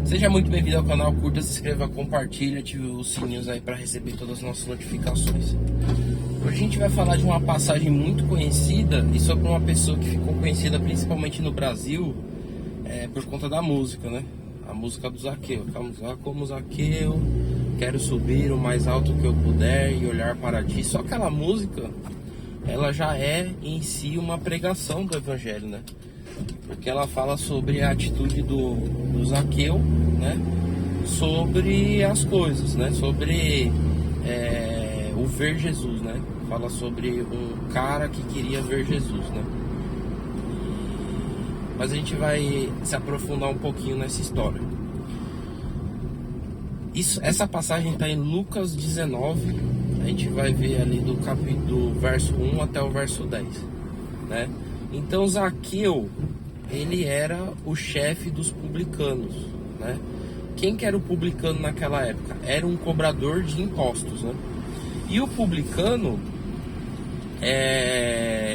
Seja muito bem-vindo ao canal, curta, se inscreva, compartilha, ative os sininhos aí para receber todas as nossas notificações. Hoje a gente vai falar de uma passagem muito conhecida e sobre uma pessoa que ficou conhecida principalmente no Brasil por conta da música, né? A música do Zaqueu. Como Zaqueu, quero subir o mais alto que eu puder e olhar para ti. Só que aquela música, ela já é em si uma pregação do Evangelho, né? Porque ela fala sobre a atitude do Zaqueu, né? Sobre as coisas, né? Sobre o ver Jesus, né? Fala sobre um cara que queria ver Jesus, né? Mas a gente vai se aprofundar um pouquinho nessa história. Essa passagem está em Lucas 19. A gente vai ver ali do verso 1 até o verso 10, né? Então Zaqueu, ele era o chefe dos publicanos, né? Quem que era o publicano naquela época? Era um cobrador de impostos, né? E o publicano,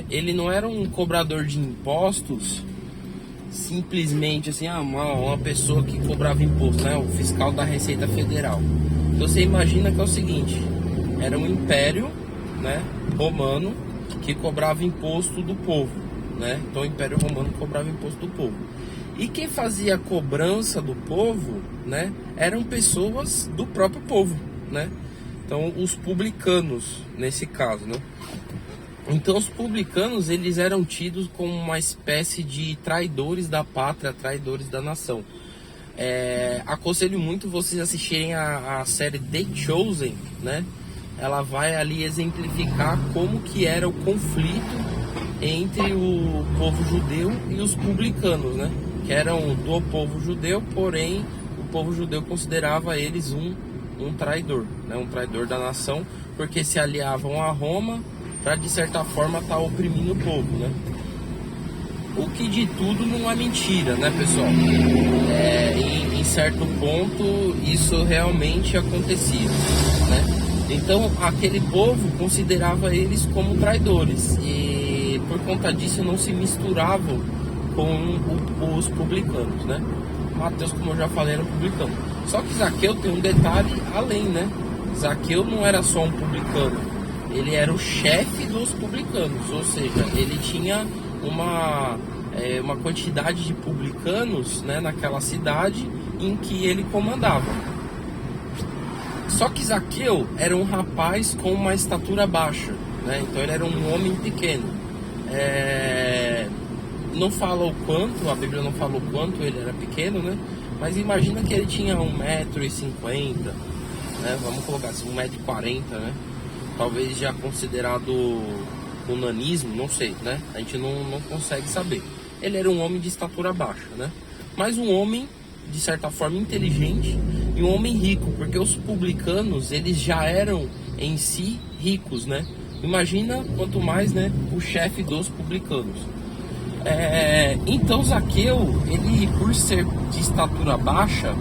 ele não era um cobrador de impostos simplesmente assim, uma pessoa que cobrava imposto, né? O fiscal da Receita Federal. Então você imagina que é o seguinte, era um império, né, romano que cobrava imposto do povo, né? Então o Império Romano cobrava imposto do povo. E quem fazia a cobrança do povo, né, eram pessoas do próprio povo, né? Então os publicanos, nesse caso, né? Então os publicanos, eles eram tidos como uma espécie de traidores da pátria, traidores da nação. Aconselho muito vocês assistirem a série The Chosen, né? Ela vai ali exemplificar como que era o conflito entre o povo judeu e os publicanos, né? Que eram do povo judeu, porém o povo judeu considerava eles um traidor, né? Um traidor da nação, porque se aliavam a Roma para de certa forma estar oprimindo o povo, né? O que de tudo não é mentira, né, pessoal? Em certo ponto isso realmente acontecia, né? Então aquele povo considerava eles como traidores e por conta disso não se misturavam com os publicanos, né? Mateus, como eu já falei, era um publicano. Só que Zaqueu tem um detalhe além, né? Zaqueu não era só um publicano, ele era o chefe dos publicanos, ou seja, ele tinha uma quantidade de publicanos, né, naquela cidade em que ele comandava. Só que Zaqueu era um rapaz com uma estatura baixa, né? Então ele era um homem pequeno. Não fala o quanto, a Bíblia não fala o quanto ele era pequeno, né? Mas imagina que ele tinha 1,50 m, né? Vamos colocar assim, 1,40 m, né? Talvez já considerado um nanismo, não sei, né? A gente não consegue saber. Ele era um homem de estatura baixa, né? Mas um homem, de certa forma, inteligente e um homem rico, porque os publicanos, eles já eram em si ricos, né? Imagina quanto mais, né, o chefe dos publicanos. Então Zaqueu, ele, por ser de estatura baixa,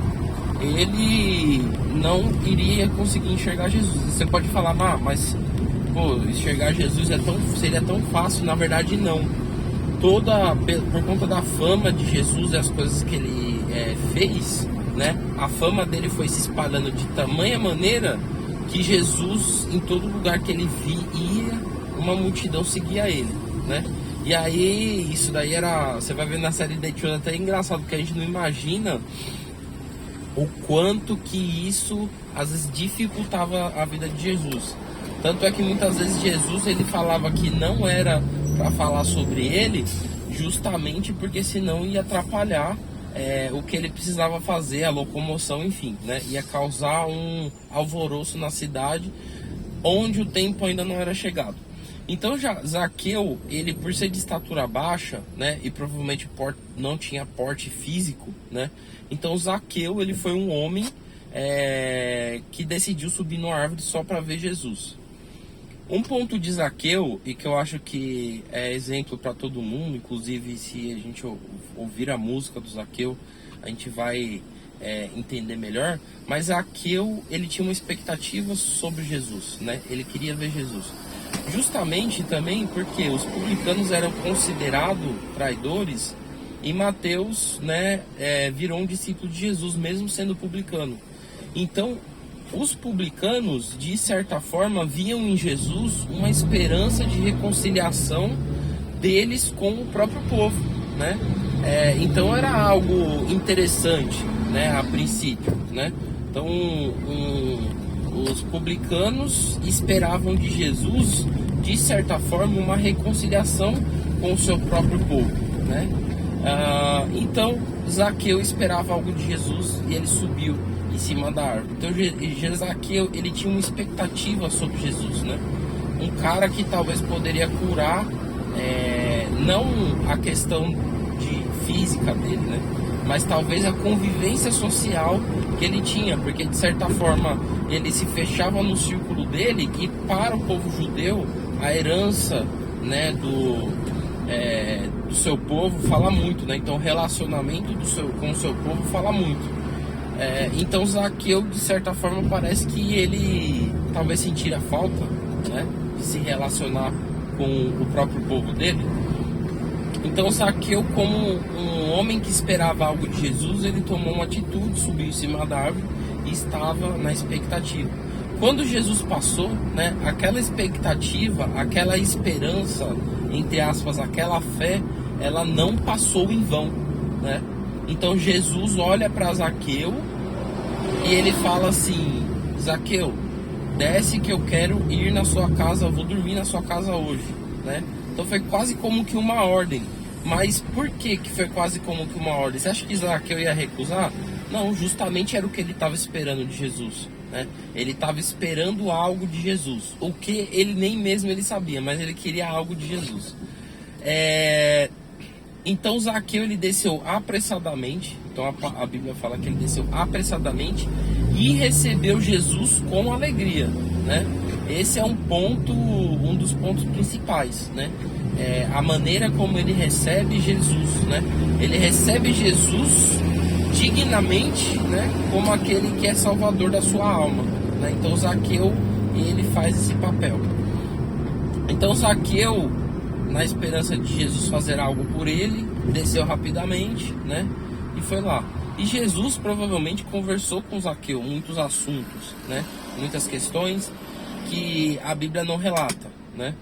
ele não iria conseguir enxergar Jesus. Você pode falar, mas enxergar Jesus seria tão fácil. Na verdade não. Por conta da fama de Jesus e as coisas que ele fez, né? A fama dele foi se espalhando de tamanha maneira que Jesus, em todo lugar que ele ia, uma multidão seguia ele, né? E aí, isso daí você vai ver na série The Chosen, até engraçado, porque a gente não imagina o quanto que isso às vezes dificultava a vida de Jesus. Tanto é que muitas vezes Jesus, ele falava que não era para falar sobre ele, justamente porque senão ia atrapalhar o que ele precisava fazer, a locomoção, enfim, né? Ia causar um alvoroço na cidade onde o tempo ainda não era chegado. Então Zaqueu, ele, por ser de estatura baixa, né, e provavelmente não tinha porte físico, né? Então Zaqueu, ele foi um homem que decidiu subir numa árvore só para ver Jesus. Um ponto de Zaqueu, e que eu acho que é exemplo para todo mundo, inclusive se a gente ouvir a música do Zaqueu, a gente vai entender melhor, mas Zaqueu, ele tinha uma expectativa sobre Jesus, né? Ele queria ver Jesus. Justamente também porque os publicanos eram considerados traidores E Mateus, né, virou um discípulo de Jesus, mesmo sendo publicano. Então, os publicanos, de certa forma, viam em Jesus uma esperança de reconciliação deles com o próprio povo, né? Então era algo interessante, né, a princípio, né? Então os publicanos esperavam de Jesus, de certa forma, uma reconciliação com o seu próprio povo, né? Então Zaqueu esperava algo de Jesus e ele subiu em cima da árvore. Então Zaqueu, ele tinha uma expectativa sobre Jesus, né? Um cara que talvez poderia curar, não a questão de física dele, né? Mas talvez a convivência social que ele tinha, porque de certa forma ele se fechava no círculo dele, e para o povo judeu a herança, né, do seu povo fala muito, né? Então o relacionamento com o seu povo fala muito. Então Zaqueu, de certa forma, parece que ele talvez sentira falta, né, de se relacionar com o próprio povo dele. Então Zaqueu, como um homem que esperava algo de Jesus, ele tomou uma atitude, subiu em cima da árvore e estava na expectativa. Quando Jesus passou, né, aquela expectativa, aquela esperança, entre aspas, aquela fé, ela não passou em vão, né? Então Jesus olha para Zaqueu e ele fala assim: Zaqueu, desce que eu quero ir na sua casa, eu vou dormir na sua casa hoje, né? Então foi quase como que uma ordem. Mas por que foi quase como que uma ordem? Você acha que Zaqueu ia recusar? Não, justamente era o que ele estava esperando de Jesus, né? Ele estava esperando algo de Jesus, o que ele nem mesmo ele sabia, mas ele queria algo de Jesus. Então Zaqueu, ele desceu apressadamente. Então a Bíblia fala que ele desceu apressadamente e recebeu Jesus com alegria, né? Esse é um dos pontos principais, né? A maneira como ele recebe Jesus, né? Ele recebe Jesus dignamente, né? Como aquele que é salvador da sua alma, né? Então Zaqueu, ele faz esse papel. Então Zaqueu, na esperança de Jesus fazer algo por ele, desceu rapidamente, né? E foi lá. E Jesus provavelmente conversou com Zaqueu muitos assuntos, né? Muitas questões que a Bíblia não relata, né?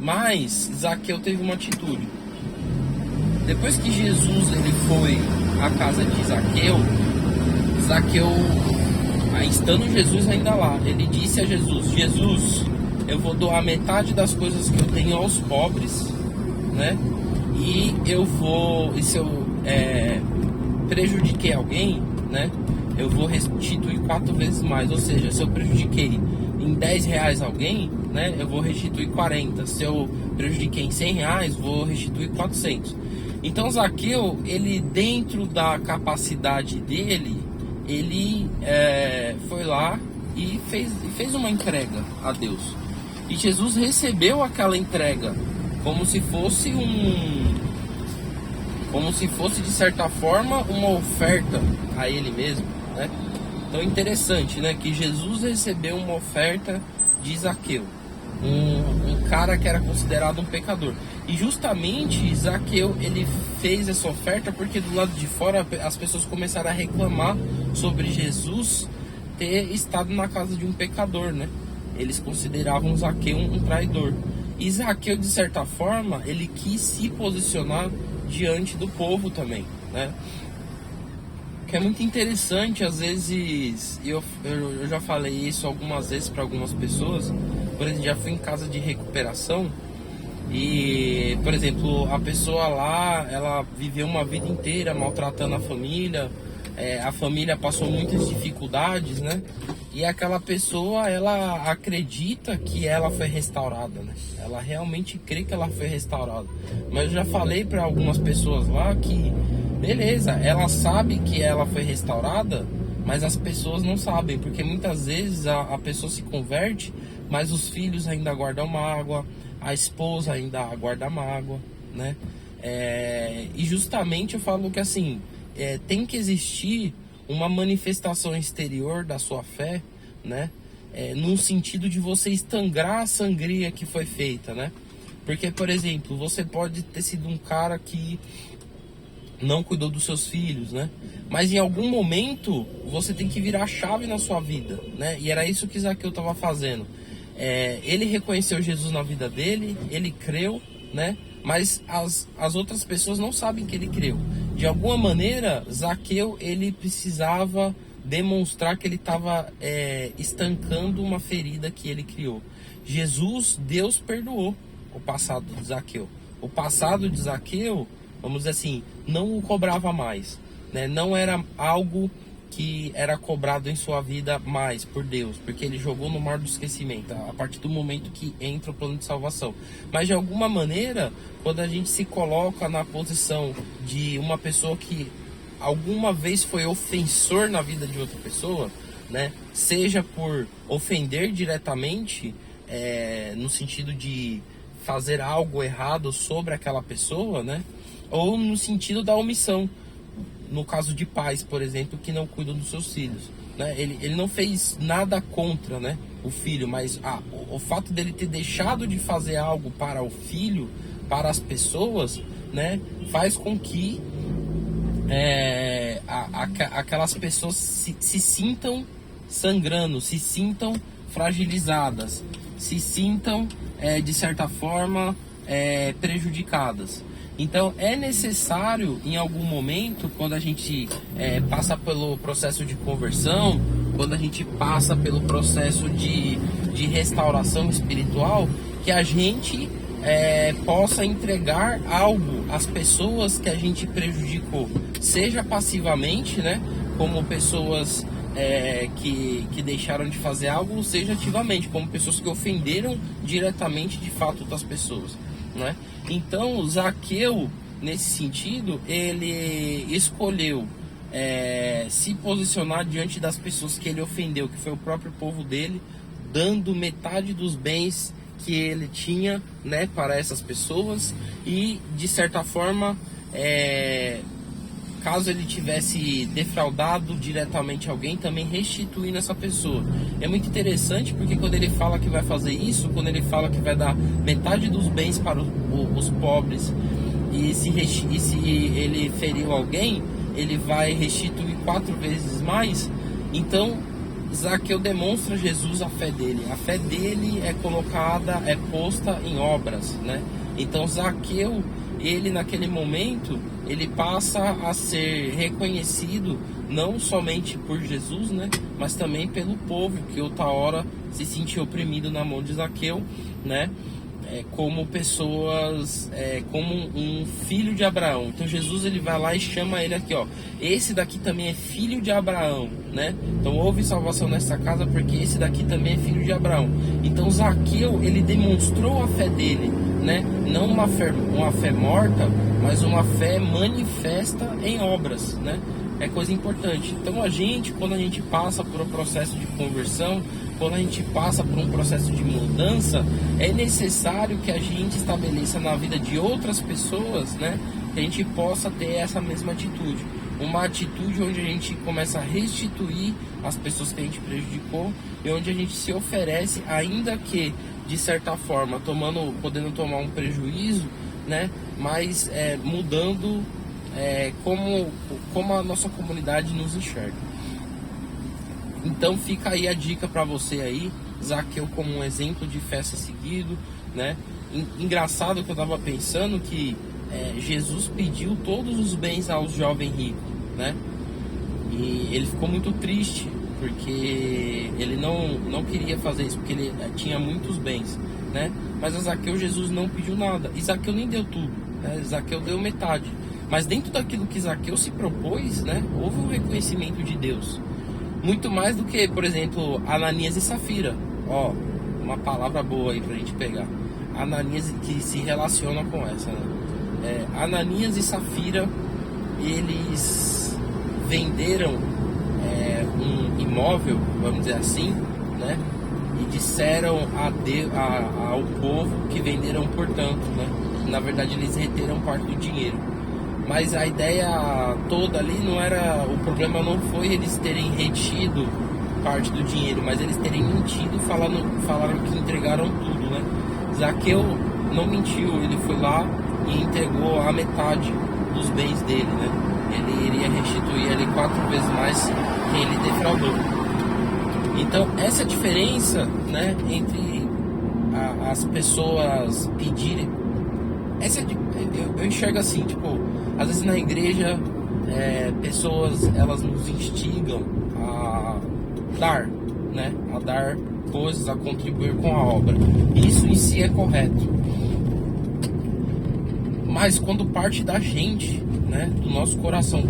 Mas Zaqueu teve uma atitude. Depois que Jesus ele foi à casa de Zaqueu, estando Jesus ainda lá, ele disse a Jesus: Jesus, eu vou doar metade das coisas que eu tenho aos pobres, né? E se eu prejudiquei alguém, né? Eu vou restituir 4 vezes mais. Ou seja, se eu prejudiquei em 10 reais alguém, né? Eu vou restituir 40. Se eu prejudiquei em 100 reais, vou restituir 400. Então Zaqueu, ele, dentro da capacidade dele, ele foi lá e fez uma entrega a Deus. E Jesus recebeu aquela entrega como se fosse de certa forma uma oferta a ele mesmo, né? Então é interessante, né, que Jesus recebeu uma oferta de Zaqueu, um cara que era considerado um pecador. E justamente Zaqueu, ele fez essa oferta porque do lado de fora as pessoas começaram a reclamar sobre Jesus ter estado na casa de um pecador, né? Eles consideravam Zaqueu um traidor. E Zaqueu, de certa forma, ele quis se posicionar diante do povo também, né? Que é muito interessante, às vezes, eu já falei isso algumas vezes para algumas pessoas. Por exemplo, já fui em casa de recuperação e, por exemplo, a pessoa lá, ela viveu uma vida inteira maltratando a família passou muitas dificuldades, né? E aquela pessoa, ela acredita que ela foi restaurada, né? Ela realmente crê que ela foi restaurada. Mas eu já falei para algumas pessoas lá que, beleza, ela sabe que ela foi restaurada, mas as pessoas não sabem, porque muitas vezes a pessoa se converte, mas os filhos ainda guardam mágoa, a esposa ainda guarda mágoa, né? E justamente eu falo que assim, tem que existir uma manifestação exterior da sua fé, né? Num sentido de você estangrar a sangria que foi feita, né? Porque, por exemplo, você pode ter sido um cara que não cuidou dos seus filhos, né? Mas em algum momento você tem que virar a chave na sua vida, né? E era isso que Zaqueu estava fazendo. Ele reconheceu Jesus na vida dele, ele creu, né? Mas as outras pessoas não sabem que ele creu. De alguma maneira, Zaqueu, ele precisava demonstrar que ele estava estancando uma ferida que ele criou. Deus perdoou o passado de Zaqueu. O passado de Zaqueu, vamos dizer assim, não o cobrava mais, né? Não era algo que era cobrado em sua vida mais por Deus, porque ele jogou no mar do esquecimento, a partir do momento que entra o plano de salvação. Mas de alguma maneira, quando a gente se coloca na posição de uma pessoa que alguma vez foi ofensor na vida de outra pessoa, né? Seja por ofender diretamente, no sentido de fazer algo errado sobre aquela pessoa, né? Ou no sentido da omissão, no caso de pais, por exemplo, que não cuidam dos seus filhos, né? Ele não fez nada contra, né, o filho, mas o fato dele ter deixado de fazer algo para o filho, para as pessoas, né, faz com que aquelas pessoas se sintam sangrando, se sintam fragilizadas, se sintam, de certa forma, prejudicadas. Então é necessário, em algum momento, quando a gente passa pelo processo de conversão, quando a gente passa pelo processo de restauração espiritual, que a gente possa entregar algo às pessoas que a gente prejudicou, seja passivamente, né, como pessoas que deixaram de fazer algo, ou seja ativamente, como pessoas que ofenderam diretamente de fato outras pessoas, né? Então Zaqueu, nesse sentido, ele escolheu se posicionar diante das pessoas que ele ofendeu, que foi o próprio povo dele, dando metade dos bens que ele tinha, né, para essas pessoas, e de certa forma, caso ele tivesse defraudado diretamente alguém, também restituindo essa pessoa. É muito interessante porque quando ele fala que vai fazer isso, quando ele fala que vai dar metade dos bens para os pobres, e se ele feriu alguém, ele vai restituir 4 vezes mais. Então Zaqueu demonstra a Jesus a fé dele. A fé dele é colocada, é posta em obras, né? Então Zaqueu, ele naquele momento, ele passa a ser reconhecido não somente por Jesus, né, mas também pelo povo, que outra hora se sentiu oprimido na mão de Zaqueu, né, como pessoas, como um filho de Abraão. Então Jesus, ele vai lá e chama ele aqui, ó, esse daqui também é filho de Abraão, né? Então houve salvação nessa casa porque esse daqui também é filho de Abraão. Então Zaqueu, ele demonstrou a fé dele, né? Não uma fé morta, mas uma fé manifesta em obras, né? É coisa importante. Então a gente, quando a gente passa por um processo de conversão, quando a gente passa por um processo de mudança, é necessário que a gente estabeleça na vida de outras pessoas, né, que a gente possa ter essa mesma atitude. Uma atitude onde a gente começa a restituir as pessoas que a gente prejudicou e onde a gente se oferece, ainda que de certa forma podendo tomar um prejuízo, né, mas mudando como a nossa comunidade nos enxerga. Então fica aí a dica para você aí, Zaqueu como um exemplo de fé a ser seguido, né? Engraçado que eu estava pensando que Jesus pediu todos os bens ao jovem rico, né? E ele ficou muito triste porque ele não queria fazer isso, porque ele tinha muitos bens, né? Mas a Zaqueu, Jesus não pediu nada, e Zaqueu nem deu tudo, né? Zaqueu deu metade, mas dentro daquilo que Zaqueu se propôs, né, houve um reconhecimento de Deus. Muito mais do que, por exemplo, Ananias e Safira. Ó, uma palavra boa aí pra gente pegar. Ananias, que se relaciona com essa, né? Ananias e Safira, eles venderam um imóvel, vamos dizer assim, né? E disseram ao povo que venderam por tanto, né? Na verdade, eles reteram parte do dinheiro. Mas a ideia toda ali não era... O problema não foi eles terem retido parte do dinheiro, mas eles terem mentido, falaram que entregaram tudo, né? Zaqueu, não mentiu, ele foi lá e entregou a metade dos bens dele, né? Ele iria restituir ali 4 vezes mais que ele defraudou. Então essa é a diferença, né, entre as pessoas pedirem. Eu enxergo assim, tipo, às vezes na igreja pessoas elas nos instigam a dar, né, a dar coisas, a contribuir com a obra. Isso em si é correto. Mas quando parte da gente, né, do nosso coração,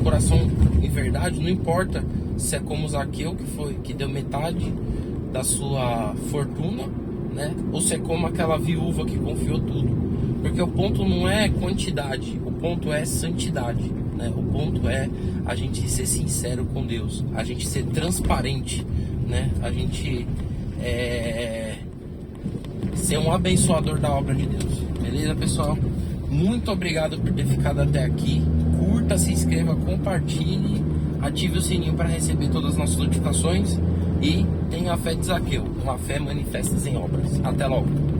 em verdade, não importa se é como Zaqueu que deu metade da sua fortuna, né, ou se é como aquela viúva que confiou tudo. Porque o ponto não é quantidade, o ponto é santidade, né? O ponto é a gente ser sincero com Deus, a gente ser transparente, né? A gente ser um abençoador da obra de Deus. Beleza, pessoal? Muito obrigado por ter ficado até aqui. Curta, se inscreva, compartilhe, ative o sininho para receber todas as nossas notificações e tenha a fé de Zaqueu, uma fé manifesta em obras. Até logo!